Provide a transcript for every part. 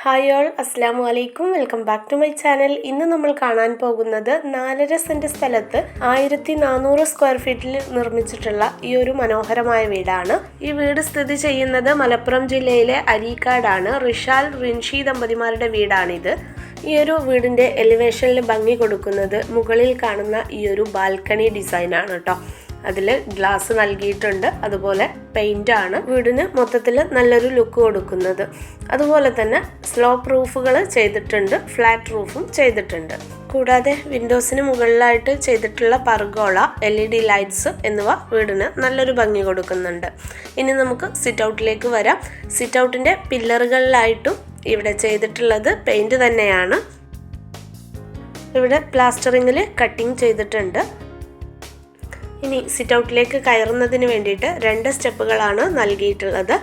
Hi all, അസ്സാമു അലൈക്കും. Welcome back to my channel. ഇന്ന് നമ്മൾ കാണാൻ പോകുന്നത് 4.5 സെൻറ്റ് സ്ഥലത്ത് 1400 സ്ക്വയർ ഫീറ്റിൽ നിർമ്മിച്ചിട്ടുള്ള ഈ ഒരു മനോഹരമായ വീടാണ്. ഈ വീട് സ്ഥിതി ചെയ്യുന്നത് മലപ്പുറം ജില്ലയിലെ അരീക്കാടാണ്. റിഷാൽ റിൻഷി ദമ്പതിമാരുടെ വീടാണിത്. ഈ ഒരു വീടിൻ്റെ എലിവേഷനിൽ ഭംഗി കൊടുക്കുന്നത് മുകളിൽ കാണുന്ന ഈ ഒരു ബാൽക്കണി ഡിസൈനാണ് കേട്ടോ. അതിൽ ഗ്ലാസ് നൽകിയിട്ടുണ്ട്. അതുപോലെ പെയിൻ്റ് ആണ് വീടിന് മൊത്തത്തിൽ നല്ലൊരു ലുക്ക് കൊടുക്കുന്നത്. അതുപോലെ തന്നെ സ്ലോപ്പ് റൂഫുകൾ ചെയ്തിട്ടുണ്ട്, ഫ്ലാറ്റ് റൂഫും ചെയ്തിട്ടുണ്ട്. കൂടാതെ വിൻഡോസിന് മുകളിലായിട്ട് ചെയ്തിട്ടുള്ള പർഗോള, LED ലൈറ്റ്സ് എന്നിവ വീടിന് നല്ലൊരു ഭംഗി കൊടുക്കുന്നുണ്ട്. ഇനി നമുക്ക് സിറ്റ് ഔട്ടിലേക്ക് വരാം. സിറ്റ് ഔട്ടിൻ്റെ പില്ലറുകളിലായിട്ടും ഇവിടെ ചെയ്തിട്ടുള്ളത് പെയിൻറ് തന്നെയാണ്. ഇവിടെ പ്ലാസ്റ്ററിങ്ങിൽ കട്ടിങ് ചെയ്തിട്ടുണ്ട്. ഇനി സിറ്റ് ഔട്ടിലേക്ക് കയറുന്നതിന് വേണ്ടിയിട്ട് 2 സ്റ്റെപ്പുകളാണ് നൽകിയിട്ടുള്ളത്.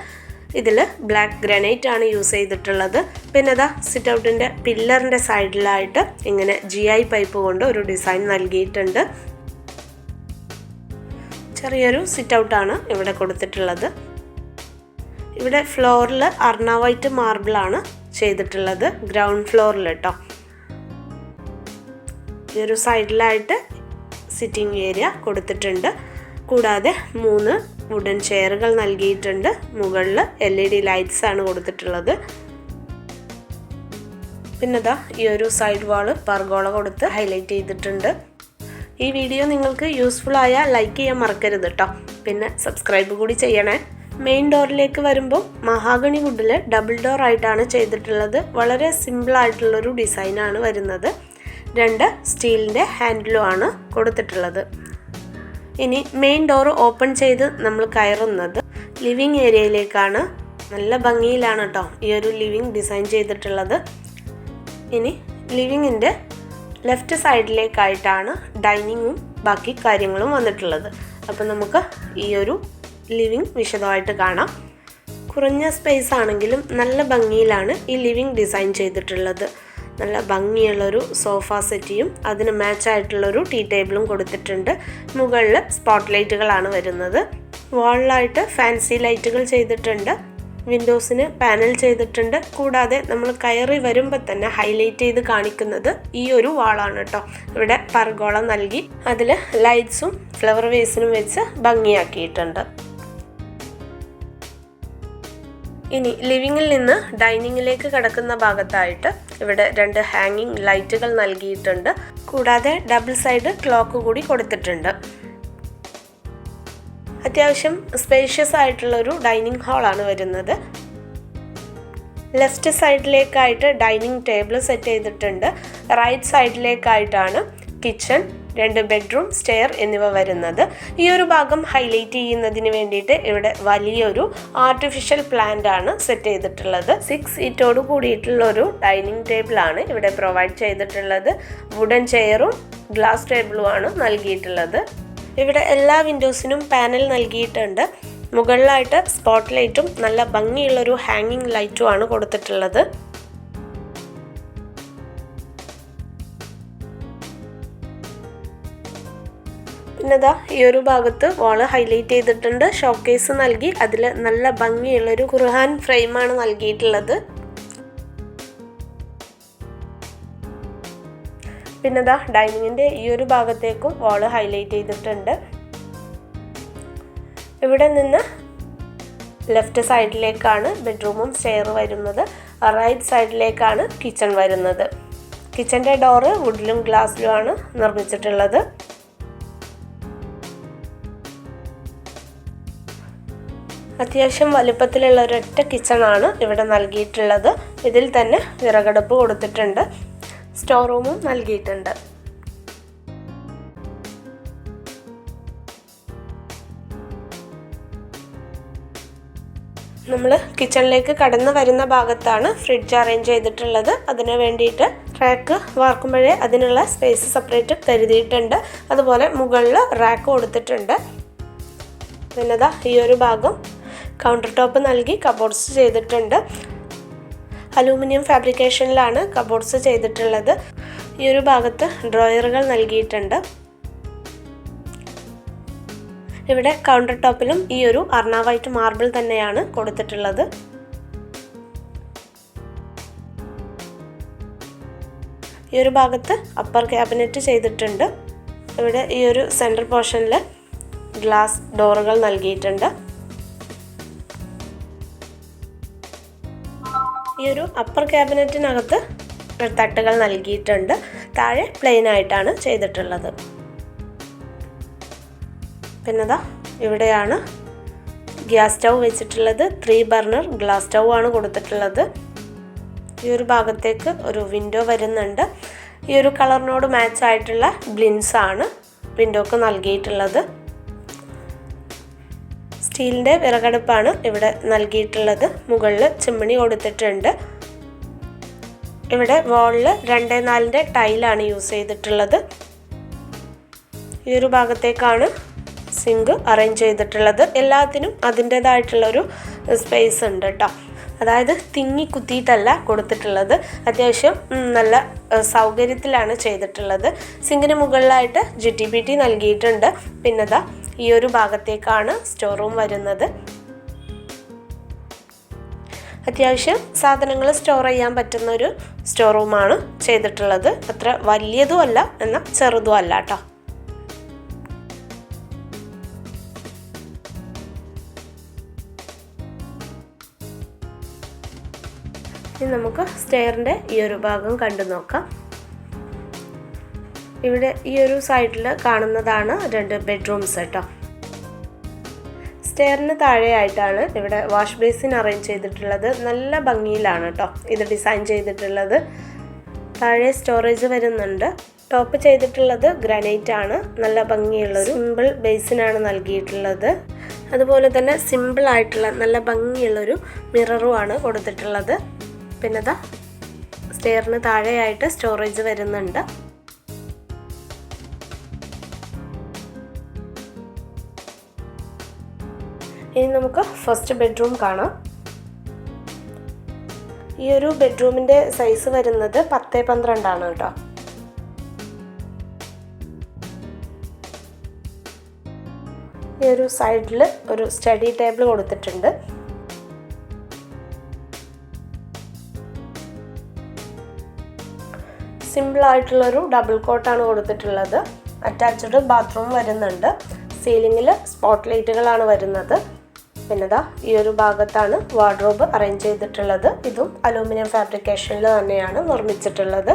ഇതിൽ ബ്ലാക്ക് ഗ്രാനൈറ്റ് ആണ് യൂസ് ചെയ്തിട്ടുള്ളത്. പിന്നെ അതാ സിറ്റ് ഔട്ടിൻ്റെ പില്ലറിൻ്റെ സൈഡിലായിട്ട് ഇങ്ങനെ GI പൈപ്പ് കൊണ്ട് ഒരു ഡിസൈൻ നൽകിയിട്ടുണ്ട്. ചെറിയൊരു സിറ്റ് ഔട്ടാണ് ഇവിടെ കൊടുത്തിട്ടുള്ളത്. ഇവിടെ ഫ്ലോറിൽ അർണ വൈറ്റ് മാർബിളാണ് ചെയ്തിട്ടുള്ളത്, ഗ്രൗണ്ട് ഫ്ലോറിൽ കേട്ടോ. ഈ ഒരു സൈഡിലായിട്ട് സിറ്റിംഗ് ഏരിയ കൊടുത്തിട്ടുണ്ട്. കൂടാതെ 3 വുഡൻ ചെയറുകൾ നൽകിയിട്ടുണ്ട്. മുകളിൽ LED ലൈറ്റ്സ് ആണ് കൊടുത്തിട്ടുള്ളത്. പിന്നെ ദാ ഈ ഒരു സൈഡ് വാള് പർഗോള കൊടുത്ത് ഹൈലൈറ്റ് ചെയ്തിട്ടുണ്ട്. ഈ വീഡിയോ നിങ്ങൾക്ക് യൂസ്ഫുൾ ആയാൽ ലൈക്ക് ചെയ്യാൻ മറക്കരുത് കേട്ടോ. പിന്നെ സബ്സ്ക്രൈബ് കൂടി ചെയ്യണേ. മെയിൻ ഡോറിലേക്ക് വരുമ്പോൾ മഹാഗണി വുഡിൽ ഡബിൾ ഡോർ ആയിട്ടാണ് ചെയ്തിട്ടുള്ളത്. വളരെ സിമ്പിളായിട്ടുള്ളൊരു ഡിസൈനാണ് വരുന്നത്. 2 സ്റ്റീലിൻ്റെ ഹാൻഡിലും ആണ് കൊടുത്തിട്ടുള്ളത്. ഇനി മെയിൻ ഡോർ ഓപ്പൺ ചെയ്ത് നമ്മൾ കയറുന്നത് ലിവിങ് ഏരിയയിലേക്കാണ്. നല്ല ഭംഗിയിലാണ് കേട്ടോ ഈ ഒരു ലിവിങ് ഡിസൈൻ ചെയ്തിട്ടുള്ളത്. ഇനി ലിവിങ്ങിൻ്റെ ലെഫ്റ്റ് സൈഡിലേക്കായിട്ടാണ് ഡൈനിങ്ങും ബാക്കി കാര്യങ്ങളും വന്നിട്ടുള്ളത്. അപ്പോൾ നമുക്ക് ഈ ഒരു ലിവിങ് വിശദമായിട്ട് കാണാം. കുറഞ്ഞ സ്പേസ് ആണെങ്കിലും നല്ല ഭംഗിയിലാണ് ഈ ലിവിങ് ഡിസൈൻ ചെയ്തിട്ടുള്ളത്. നല്ല ഭംഗിയുള്ളൊരു സോഫ സെറ്റിയും അതിന് മാച്ചായിട്ടുള്ളൊരു ടീ ടേബിളും കൊടുത്തിട്ടുണ്ട്. മുകളിൽ സ്പോട്ട് ലൈറ്റുകളാണ് വരുന്നത്. വാളിലായിട്ട് ഫാൻസി ലൈറ്റുകൾ ചെയ്തിട്ടുണ്ട്. വിൻഡോസിന് പാനൽ ചെയ്തിട്ടുണ്ട്. കൂടാതെ നമ്മൾ കയറി വരുമ്പോൾ തന്നെ ഹൈലൈറ്റ് ചെയ്ത് കാണിക്കുന്നത് ഈ ഒരു വാളാണ് കേട്ടോ. ഇവിടെ പർഗോള നൽകി അതിൽ ലൈറ്റ്സും ഫ്ലവർ വേസിനും വെച്ച് ഭംഗിയാക്കിയിട്ടുണ്ട്. ഇനി ലിവിങ്ങിൽ നിന്ന് ഡൈനിങ്ങിലേക്ക് കടക്കുന്ന ഭാഗത്തായിട്ട് ഇവിടെ 2 ഹാങ്ങിങ് ലൈറ്റുകൾ നൽകിയിട്ടുണ്ട്. കൂടാതെ ഡബിൾ സൈഡ് ക്ലോക്ക് കൂടി കൊടുത്തിട്ടുണ്ട്. അത്യാവശ്യം സ്പേഷ്യസ് ആയിട്ടുള്ളൊരു ഡൈനിങ് ഹാളാണ് വരുന്നത്. ലെഫ്റ്റ് സൈഡിലേക്കായിട്ട് ഡൈനിങ് ടേബിൾ സെറ്റ് ചെയ്തിട്ടുണ്ട്. റൈറ്റ് സൈഡിലേക്കായിട്ടാണ് കിച്ചൺ, 2 ബെഡ്റൂം, സ്റ്റെയർ എന്നിവ വരുന്നത്. ഈ ഒരു ഭാഗം ഹൈലൈറ്റ് ചെയ്യുന്നതിന് വേണ്ടിയിട്ട് ഇവിടെ വലിയൊരു ആർട്ടിഫിഷ്യൽ പ്ലാന്റ് ആണ് സെറ്റ് ചെയ്തിട്ടുള്ളത്. 6 സീറ്റോട് കൂടിയിട്ടുള്ളൊരു ഡൈനിങ് ടേബിളാണ് ഇവിടെ പ്രൊവൈഡ് ചെയ്തിട്ടുള്ളത്. വുഡൻ ചെയറും ഗ്ലാസ് ടേബിളുമാണ് നൽകിയിട്ടുള്ളത്. ഇവിടെ എല്ലാ വിൻഡോസിനും പാനൽ നൽകിയിട്ടുണ്ട്. മുകളിലായിട്ട് സ്പോട്ട് ലൈറ്റും നല്ല ഭംഗിയുള്ളൊരു ഹാങ്ങിങ് ലൈറ്റുമാണ് കൊടുത്തിട്ടുള്ളത്. പിന്നെ ദാ ഈ ഒരു ഭാഗത്ത് വാള് ഹൈലൈറ്റ് ചെയ്തിട്ടുണ്ട്. ഷോക്കേസ് നൽകി അതിൽ നല്ല ഭംഗിയുള്ളൊരു ഖുർആൻ ഫ്രെയിമാണ് നൽകിയിട്ടുള്ളത്. പിന്നെ ദാ ഡൈനിങ്ങിൻ്റെ ഈ ഒരു ഭാഗത്തേക്കും വാള് ഹൈലൈറ്റ് ചെയ്തിട്ടുണ്ട്. ഇവിടെ നിന്ന് ലെഫ്റ്റ് സൈഡിലേക്കാണ് ബെഡ്റൂമും സ്റ്റെയർ വരുന്നത്. റൈറ്റ് സൈഡിലേക്കാണ് കിച്ചൺ വരുന്നത്. കിച്ചൻ്റെ ഡോറ് വുഡിലും ഗ്ലാസ്സിലുമാണ് നിർമ്മിച്ചിട്ടുള്ളത്. അത്യാവശ്യം വലുപ്പത്തിലുള്ള ഒരൊറ്റ കിച്ചണാണ് ഇവിടെ നൽകിയിട്ടുള്ളത്. ഇതിൽ തന്നെ വിറകടുപ്പ് കൊടുത്തിട്ടുണ്ട്. സ്റ്റോർ റൂമും നൽകിയിട്ടുണ്ട്. നമ്മൾ കിച്ചണിലേക്ക് കടന്നു വരുന്ന ഭാഗത്താണ് ഫ്രിഡ്ജ് അറേഞ്ച് ചെയ്തിട്ടുള്ളത്. അതിന് വേണ്ടിയിട്ട് റാക്ക് വാർക്കുമ്പോഴേ അതിനുള്ള സ്പേസ് സെപ്പറേറ്റ് കരുതിയിട്ടുണ്ട്. അതുപോലെ മുകളിൽ റാക്ക് കൊടുത്തിട്ടുണ്ട്. പിന്നെ ദാ ഈ ഒരു ഭാഗം കൗണ്ടർ ടോപ്പ് നൽകി കബോർഡ്സ് ചെയ്തിട്ടുണ്ട്. അലൂമിനിയം ഫാബ്രിക്കേഷനിലാണ് കബോർഡ്സ് ചെയ്തിട്ടുള്ളത്. ഈ ഒരു ഭാഗത്ത് ഡ്രോയറുകൾ നൽകിയിട്ടുണ്ട്. ഇവിടെ കൗണ്ടർ ടോപ്പിലും ഈ ഒരു അർണ വൈറ്റ് മാർബിൾ തന്നെയാണ് കൊടുത്തിട്ടുള്ളത്. ഈ ഒരു ഭാഗത്ത് അപ്പർ ക്യാബിനറ്റ് ചെയ്തിട്ടുണ്ട്. ഇവിടെ ഈ ഒരു സെൻട്രൽ പോർഷനിൽ ഗ്ലാസ് ഡോറുകൾ നൽകിയിട്ടുണ്ട്. ഈ ഒരു അപ്പർ ക്യാബിനറ്റിനകത്ത് തട്ടുകൾ നൽകിയിട്ടുണ്ട്. താഴെ പ്ലെയിൻ ആയിട്ടാണ് ചെയ്തിട്ടുള്ളത്. പിന്നെ ഇവിടെയാണ് ഗ്യാസ് സ്റ്റൗ വെച്ചിട്ടുള്ളത്. 3 ബർണർ ഗ്ലാസ് സ്റ്റൗ ആണ് കൊടുത്തിട്ടുള്ളത്. ഈ ഒരു ഭാഗത്തേക്ക് ഒരു വിൻഡോ വരുന്നുണ്ട്. ഈ ഒരു കളറിനോട് മാച്ച് ആയിട്ടുള്ള ബ്ലിൻസ് ആണ് വിൻഡോക്ക് നൽകിയിട്ടുള്ളത്. സ്റ്റീലിൻ്റെ വിറകടുപ്പാണ് ഇവിടെ നൽകിയിട്ടുള്ളത്. മുകളിൽ ചിമ്മിണി കൊടുത്തിട്ടുണ്ട്. ഇവിടെ വാളിൽ 2x4 ടൈലാണ് യൂസ് ചെയ്തിട്ടുള്ളത്. ഈ ഒരു ഭാഗത്തേക്കാണ് സിങ്ക് അറേഞ്ച് ചെയ്തിട്ടുള്ളത്. എല്ലാത്തിനും അതിൻ്റേതായിട്ടുള്ളൊരു സ്പേസ് ഉണ്ട് കേട്ടോ. അതായത് തിങ്ങി കുത്തിയിട്ടല്ല കൊടുത്തിട്ടുള്ളത്. അത്യാവശ്യം നല്ല സൗകര്യത്തിലാണ് ചെയ്തിട്ടുള്ളത്. സിങ്കിന് മുകളിലായിട്ട് GTPT നൽകിയിട്ടുണ്ട്. പിന്നെ ഈ ഒരു ഭാഗത്തേക്കാണ് സ്റ്റോർ റൂം വരുന്നത്. അത്യാവശ്യം സാധനങ്ങൾ സ്റ്റോർ ചെയ്യാൻ പറ്റുന്ന ഒരു സ്റ്റോർ റൂമാണ് ചെയ്തിട്ടുള്ളത്. അത്ര വലിയതും അല്ല എന്നാൽ ചെറുതും അല്ല കേട്ടോ. ഇനി നമുക്ക് സ്റ്റെയറിൻ്റെ ഈ ഒരു ഭാഗം കണ്ടു നോക്കാം. ഇവിടെ ഈ ഒരു സൈഡിൽ കാണുന്നതാണ് 2 ബെഡ്റൂംസ് കേട്ടോ. സ്റ്റെയറിന് താഴെയായിട്ടാണ് ഇവിടെ വാഷ് ബേസിൻ അറേഞ്ച് ചെയ്തിട്ടുള്ളത്. നല്ല ഭംഗിയിലാണ് കേട്ടോ ഇത് ഡിസൈൻ ചെയ്തിട്ടുള്ളത്. താഴെ സ്റ്റോറേജ് വരുന്നുണ്ട്. ടോപ്പ് ചെയ്തിട്ടുള്ളത് ഗ്രാനൈറ്റ് ആണ്. നല്ല ഭംഗിയുള്ളൊരു സിമ്പിൾ ബേസിനാണ് നൽകിയിട്ടുള്ളത്. അതുപോലെ തന്നെ സിമ്പിൾ ആയിട്ടുള്ള നല്ല ഭംഗിയുള്ളൊരു മിററുമാണ് കൊടുത്തിട്ടുള്ളത്. പിന്നെ സ്റ്റെയറിന് താഴെയായിട്ട് സ്റ്റോറേജ് വരുന്നുണ്ട്. ഇനി നമുക്ക് ഫസ്റ്റ് ബെഡ്റൂം കാണാം. ഈ ഒരു ബെഡ്റൂമിൻ്റെ സൈസ് വരുന്നത് 10x12 ആണ് കേട്ടോ. ഈ ഒരു സൈഡിൽ ഒരു സ്റ്റഡി ടേബിൾ കൊടുത്തിട്ടുണ്ട്. സിമ്പിൾ ആയിട്ടുള്ളൊരു ഡബിൾ കോട്ടാണ് കൊടുത്തിട്ടുള്ളത്. അറ്റാച്ച്ഡ് ബാത്റൂം വരുന്നുണ്ട്. സീലിങ്ങിൽ സ്പോട്ട് ലൈറ്റുകളാണ് വരുന്നത്. പിന്നെ ഈ ഒരു ഭാഗത്താണ് വാർഡ്രോബ് അറേഞ്ച് ചെയ്തിട്ടുള്ളത്. ഇതും അലൂമിനിയം ഫാബ്രിക്കേഷനിൽ തന്നെയാണ് നിർമ്മിച്ചിട്ടുള്ളത്.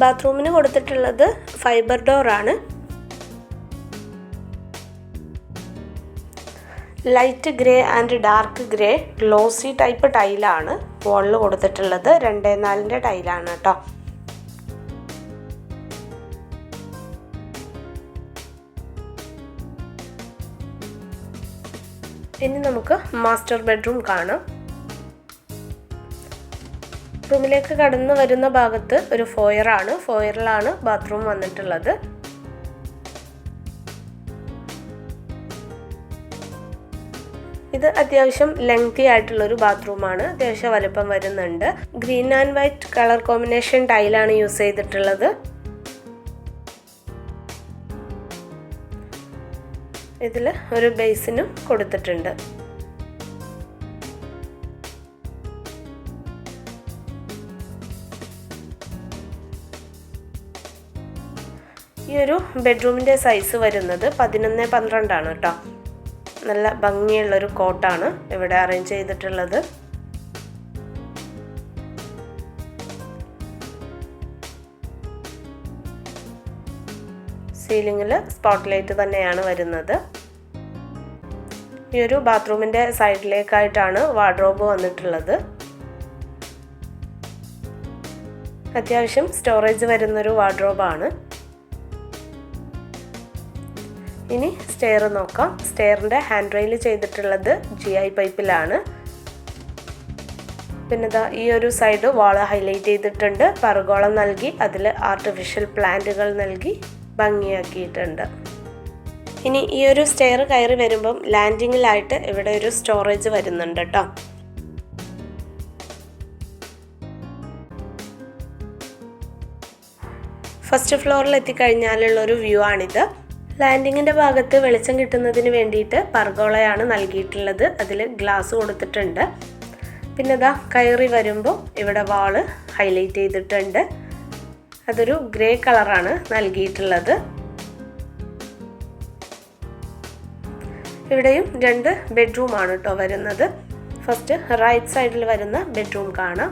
ബാത്റൂമിന് കൊടുത്തിട്ടുള്ളത് ഫൈബർ ഡോറാണ്. Light grey and dark grey glossy type ടൈലാണ് വാളിൽ കൊടുത്തിട്ടുള്ളത്. 2x4 ടൈലാണ് കേട്ടോ. ഇനി നമുക്ക് മാസ്റ്റർ ബെഡ്റൂം കാണാം. റൂമിലേക്ക് കടന്നു വരുന്ന ഭാഗത്ത് ഒരു ഫോയറാണ്. ഫോയറിലാണ് ബാത്റൂം വന്നിട്ടുള്ളത്. ഇത് അത്യാവശ്യം ലെങ്തി ആയിട്ടുള്ളൊരു ബാത്റൂമാണ്. അത്യാവശ്യം വലുപ്പം വരുന്നുണ്ട്. Green and white colour combination ടൈലാണ് യൂസ് ചെയ്തിട്ടുള്ളത്. ഇതിൽ ഒരു ബേസിനും കൊടുത്തിട്ടുണ്ട്. ഈ ഒരു ബെഡ്റൂമിൻ്റെ സൈസ് വരുന്നത് 11x12 ആണ് കേട്ടോ. നല്ല ഭംഗിയുള്ളൊരു കോട്ടാണ് ഇവിടെ അറേഞ്ച് ചെയ്തിട്ടുള്ളത്. സീലിങ്ങിൽ സ്പോട്ട് ലൈറ്റ് തന്നെയാണ് വരുന്നത്. ഈ ഒരു ബാത്റൂമിൻ്റെ സൈഡിലേക്കായിട്ടാണ് വാർഡ്രോബ് വന്നിട്ടുള്ളത്. അത്യാവശ്യം സ്റ്റോറേജ് വരുന്നൊരു വാർഡ്രോബാണ്. ഇനി സ്റ്റെയർ നോക്കാം. സ്റ്റെയറിൻ്റെ ഹാൻഡ് റെയിൽ ചെയ്തിട്ടുള്ളത് GI പൈപ്പിലാണ്. പിന്നെ ഈ ഒരു സൈഡ് വാള് ഹൈലൈറ്റ് ചെയ്തിട്ടുണ്ട്. പർഗോളം നൽകി അതിൽ ആർട്ടിഫിഷ്യൽ പ്ലാന്റുകൾ നൽകി ഭംഗിയാക്കിയിട്ടുണ്ട്. ഇനി ഈ ഒരു സ്റ്റെയർ കയറി വരുമ്പം ലാൻഡിങ്ങിലായിട്ട് ഇവിടെ ഒരു സ്റ്റോറേജ് വരുന്നുണ്ട് കേട്ടോ. ഫസ്റ്റ് ഫ്ലോറിൽ എത്തിക്കഴിഞ്ഞാലുള്ളൊരു വ്യൂ ആണിത്. ലാൻഡിങ്ങിൻ്റെ ഭാഗത്ത് വെളിച്ചം കിട്ടുന്നതിന് വേണ്ടിയിട്ട് പർഗോളയാണ് നൽകിയിട്ടുള്ളത്. അതിൽ ഗ്ലാസ് കൊടുത്തിട്ടുണ്ട്. പിന്നെ ഇതാ കയറി വരുമ്പോൾ ഇവിടെ വാള് ഹൈലൈറ്റ് ചെയ്തിട്ടുണ്ട്. അതൊരു ഗ്രേ കളറാണ് നൽകിയിട്ടുള്ളത്. ഇവിടെയും 2 ബെഡ്റൂമാണ് കേട്ടോ വരുന്നത്. ഫസ്റ്റ് റൈറ്റ് സൈഡിൽ വരുന്ന ബെഡ്റൂം കാണാം.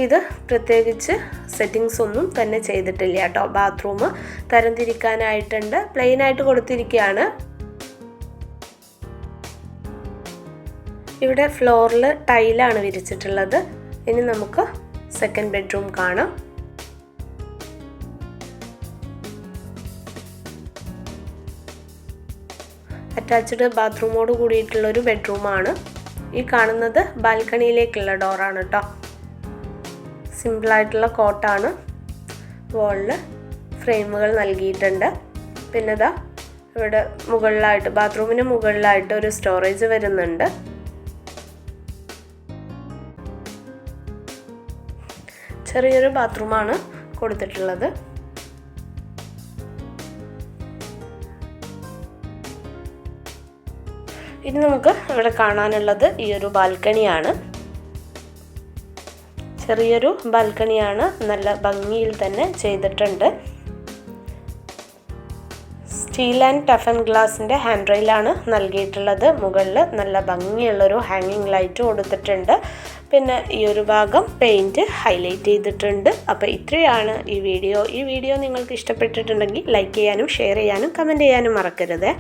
ഇത് പ്രത്യേകിച്ച് സെറ്റിങ്സ് ഒന്നും തന്നെ ചെയ്തിട്ടില്ല കേട്ടോ. ബാത്റൂം തരംതിരിക്കാനായിട്ടുണ്ട്, പ്ലെയിൻ ആയിട്ട് കൊടുത്തിരിക്കുകയാണ്. ഇവിടെ ഫ്ലോറിൽ ടൈലാണ് വിരിച്ചിട്ടുള്ളത്. ഇനി നമുക്ക് സെക്കൻഡ് ബെഡ്റൂം കാണാം. അറ്റാച്ച്ഡ് ബാത്റൂമോട് കൂടിയിട്ടുള്ളൊരു ബെഡ്റൂമാണ്. ഈ കാണുന്നത് ബാൽക്കണിയിലേക്കുള്ള ഡോറാണ് കേട്ടോ. സിമ്പിളായിട്ടുള്ള കോട്ടാണ്. വാളിൽ ഫ്രെയിമുകൾ നൽകിയിട്ടുണ്ട്. പിന്നെ ഇതാ ഇവിടെ മുകളിലായിട്ട് ബാത്റൂമിന് മുകളിലായിട്ട് ഒരു സ്റ്റോറേജ് വരുന്നുണ്ട്. ചെറിയൊരു ബാത്റൂമാണ് കൊടുത്തിട്ടുള്ളത്. ഇനി നമുക്ക് ഇവിടെ കാണാനുള്ളത് ഈ ഒരു ബാൽക്കണിയാണ്. ചെറിയൊരു ബാൽക്കണിയാണ്, നല്ല ഭംഗിയിൽ തന്നെ ചെയ്തിട്ടുണ്ട്. സ്റ്റീൽ ആൻഡ് ടഫൻ ഗ്ലാസിൻ്റെ ഹാൻഡ് റെയിലാണ് നൽകിയിട്ടുള്ളത്. മുകളിൽ നല്ല ഭംഗിയുള്ളൊരു ഹാങ്ങിങ് ലൈറ്റ് കൊടുത്തിട്ടുണ്ട്. പിന്നെ ഈ ഒരു ഭാഗം പെയിൻറ്റ് ഹൈലൈറ്റ് ചെയ്തിട്ടുണ്ട്. അപ്പോൾ ഇത്രയാണ് ഈ വീഡിയോ. ഈ വീഡിയോ നിങ്ങൾക്ക് ഇഷ്ടപ്പെട്ടിട്ടുണ്ടെങ്കിൽ ലൈക്ക് ചെയ്യാനും ഷെയർ ചെയ്യാനും കമൻറ്റ് ചെയ്യാനും മറക്കരുത്.